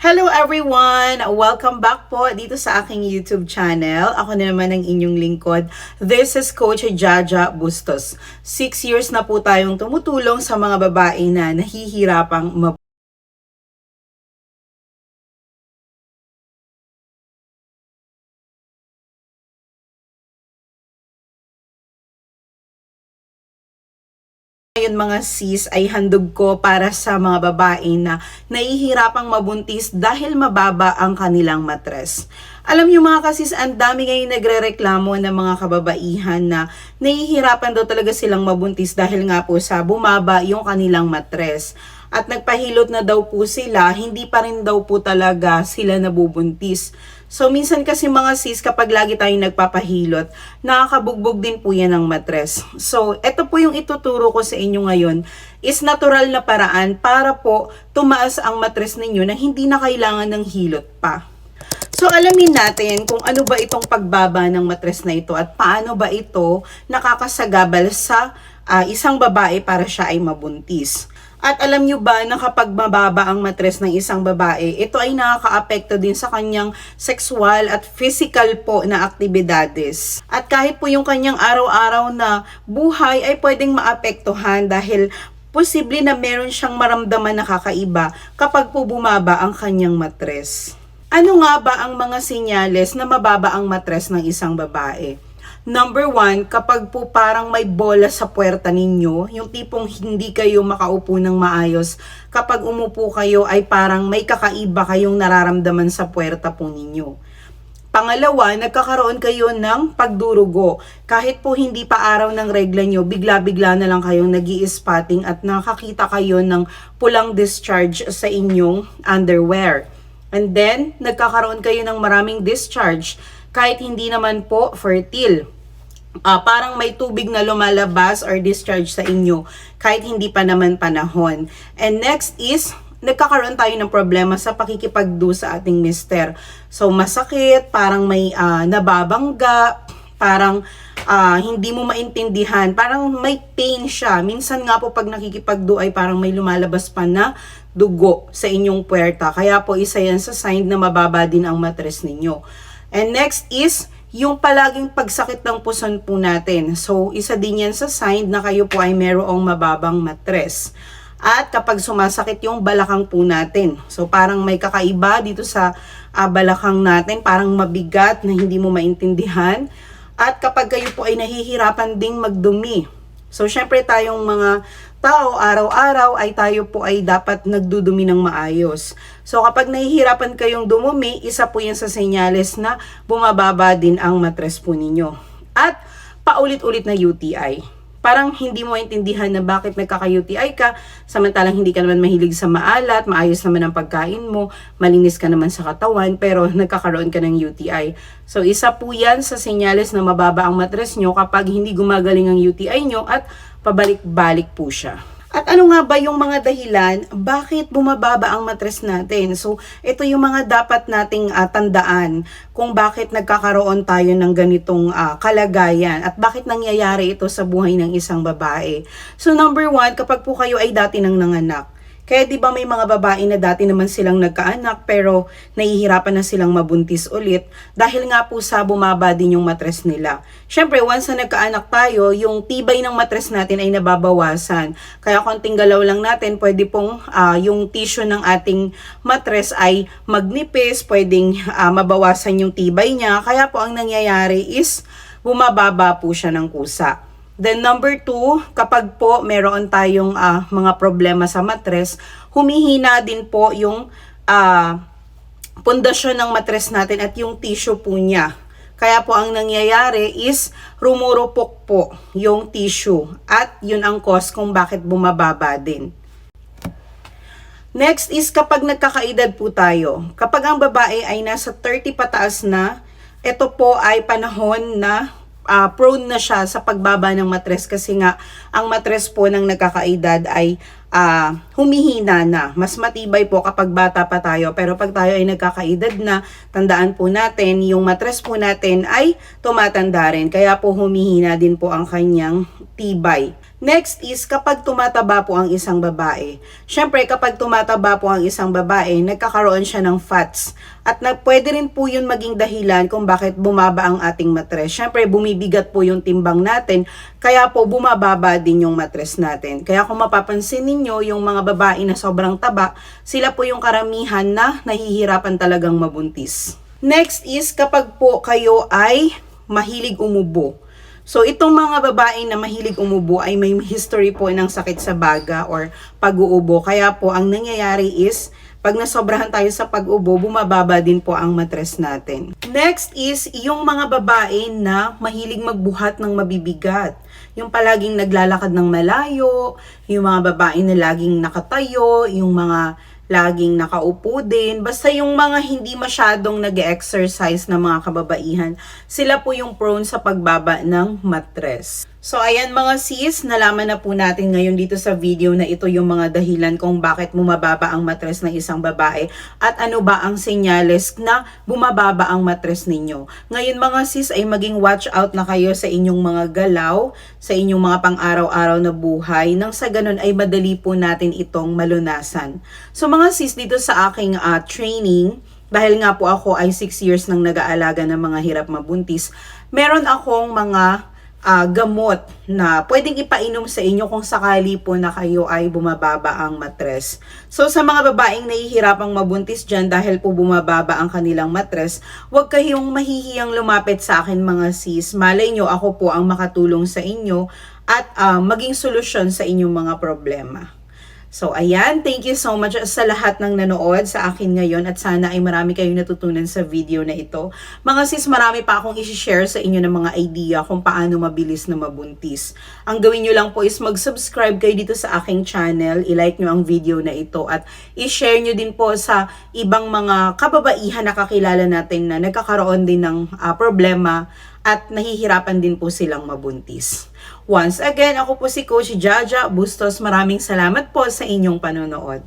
Hello everyone! Welcome back po dito sa aking YouTube channel. Ako na naman ang inyong lingkod. This is Coach Jaja Bustos. 6 years na po tayong tumutulong sa mga babae na nahihirapang ngayon mga sis ay handog ko para sa mga babae na nahihirapang mabuntis dahil mababa ang kanilang matres. Alam niyo mga kasis, ang dami ngayon nagrereklamo ng mga kababaihan na nahihirapan daw talaga silang mabuntis dahil nga po sa bumaba yung kanilang matres. At nagpahilot na daw po sila, hindi pa rin daw po talaga sila nabubuntis. So minsan kasi mga sis, kapag lagi tayong nagpapahilot, nakakabugbog din po yan ng matres. So ito po yung ituturo ko sa inyo ngayon is natural na paraan para po tumaas ang matres ninyo na hindi na kailangan ng hilot pa. So alamin natin kung ano ba itong pagbaba ng matres na ito at paano ba ito nakakasagabal sa isang babae para siya ay mabuntis. At alam nyo ba na kapag mababa ang matres ng isang babae, ito ay nakakaapekto din sa kanyang sexual at physical po na aktibidades. At kahit po yung kanyang araw-araw na buhay ay pwedeng maapektuhan dahil posible na meron siyang maramdaman na kakaiba kapag po bumaba ang kanyang matres. Ano nga ba ang mga senyales na mababa ang matres ng isang babae? Number 1, kapag po parang may bola sa puwerta ninyo, yung tipong hindi kayo makaupo ng maayos, kapag umupo kayo ay parang may kakaiba kayong nararamdaman sa puwerta po ninyo. Pangalawa, nagkakaroon kayo ng pagdurugo. Kahit po hindi pa araw ng regla nyo, bigla-bigla na lang kayong nag-i-spotting at nakakita kayo ng pulang discharge sa inyong underwear. And then, nagkakaroon kayo ng maraming discharge kahit hindi naman po fertile. Parang may tubig na lumalabas or discharge sa inyo kahit hindi pa naman panahon. And next is, nagkakaroon tayo ng problema sa pakikipagdo sa ating mister. So masakit, parang may nababangga, parang hindi mo maintindihan, parang may pain siya. Minsan nga po pag nakikipagdo ay parang may lumalabas pa na dugo sa inyong puwerta. Kaya po isa yan sa sign na mababa din ang matres ninyo. And next is, yung palaging pagsakit ng puson po natin. So, isa din yan sa sign na kayo po ay merong mababang matres. At kapag sumasakit yung balakang po natin. So, parang may kakaiba dito sa balakang natin. Parang mabigat na hindi mo maintindihan. At kapag kayo po ay nahihirapan ding magdumi. So, syempre tayong mga tao, araw-araw ay tayo po ay dapat nagdudumi ng maayos. So kapag nahihirapan kayong dumumi, isa po yan sa senyales na bumababa din ang matres po ninyo. At paulit-ulit na UTI. Parang hindi mo intindihan na bakit nagkaka-UTI ka, samantalang hindi ka naman mahilig sa maalat, maayos naman ang pagkain mo, malinis ka naman sa katawan, pero nagkakaroon ka ng UTI. So isa po yan sa senyales na mababa ang matres nyo kapag hindi gumagaling ang UTI nyo at pabalik-balik po siya. At ano nga ba yung mga dahilan bakit bumababa ang matres natin? So, ito yung mga dapat nating tandaan kung bakit nagkakaroon tayo ng ganitong kalagayan at bakit nangyayari ito sa buhay ng isang babae. So, number 1, kapag po kayo ay dati nang nanganak. Kaya di ba may mga babae na dati naman silang nagkaanak pero nahihirapan na silang mabuntis ulit dahil nga po sa bumaba din yung matres nila. Syempre, once na nagkaanak tayo, yung tibay ng matres natin ay nababawasan. Kaya konting galaw lang natin, pwede pong yung tissue ng ating matres ay magnipis, pwedeng mabawasan yung tibay niya. Kaya po ang nangyayari is bumababa po siya ng kusa. Then number 2, kapag po meron tayong mga problema sa matres, humihina din po yung pundasyon ng matres natin at yung tissue po niya. Kaya po ang nangyayari is rumurupok po yung tissue at yun ang cause kung bakit bumababa din. Next is kapag nagkakaedad po tayo. Kapag ang babae ay nasa 30 pataas na, ito po ay panahon na prone na siya sa pagbaba ng matres kasi nga ang matres po ng nagkakaedad ay humihina na. Mas matibay po kapag bata pa tayo. Pero pag tayo ay nagkakaedad na, tandaan po natin, yung matres po natin ay tumatanda rin. Kaya po humihina din po ang kanyang tibay. Next is kapag tumataba po ang isang babae. Siyempre kapag tumataba po ang isang babae, nagkakaroon siya ng fats. At pwede rin po yun maging dahilan kung bakit bumaba ang ating matres. Siyempre bumibigat po yung timbang natin, kaya po bumababa din yung matres natin. Kaya kung mapapansin ninyo, yung mga babae na sobrang taba, sila po yung karamihan na nahihirapan talagang mabuntis. Next is kapag po kayo ay mahilig umubo. So, itong mga babae na mahilig umubo ay may history po ng sakit sa baga or pag-uubo. Kaya po, ang nangyayari is, pag nasobrahan tayo sa pag-ubo, bumababa din po ang matres natin. Next is, yung mga babae na mahilig magbuhat ng mabibigat. Yung palaging naglalakad ng malayo, yung mga babae na laging nakatayo, yung mga laging nakaupo din. Basta yung mga hindi masyadong nag-exercise na mga kababaihan, sila po yung prone sa pagbaba ng matres. So ayan mga sis, nalaman na po natin ngayon dito sa video na ito yung mga dahilan kung bakit bumababa ang matres ng isang babae at ano ba ang senyales na bumababa ang matres ninyo. Ngayon mga sis ay maging watch out na kayo sa inyong mga galaw, sa inyong mga pang-araw-araw na buhay, nang sa ganun ay madali po natin itong malunasan. So mga sis, dito sa aking training, dahil nga po ako ay 6 years nang nag-aalaga ng mga hirap mabuntis, meron akong mga gamot na pwedeng ipainom sa inyo kung sakali po na kayo ay bumababa ang matres. So sa mga babaeng nahihirapang mabuntis dyan dahil po bumababa ang kanilang matres, huwag kayong mahihiyang lumapit sa akin mga sis. Malay nyo ako po ang makatulong sa inyo at maging solusyon sa inyong mga problema. So ayan, thank you so much sa lahat ng nanood sa akin ngayon at sana ay marami kayong natutunan sa video na ito. Mga sis, marami pa akong i-share sa inyo ng mga idea kung paano mabilis na mabuntis. Ang gawin nyo lang po is mag-subscribe kayo dito sa aking channel, i-like nyo ang video na ito at i-share nyo din po sa ibang mga kababaihan na kakilala natin na nagkakaroon din ng problema at nahihirapan din po silang mabuntis. Once again, ako po si Coach Jaja Bustos. Maraming salamat po sa inyong panonood.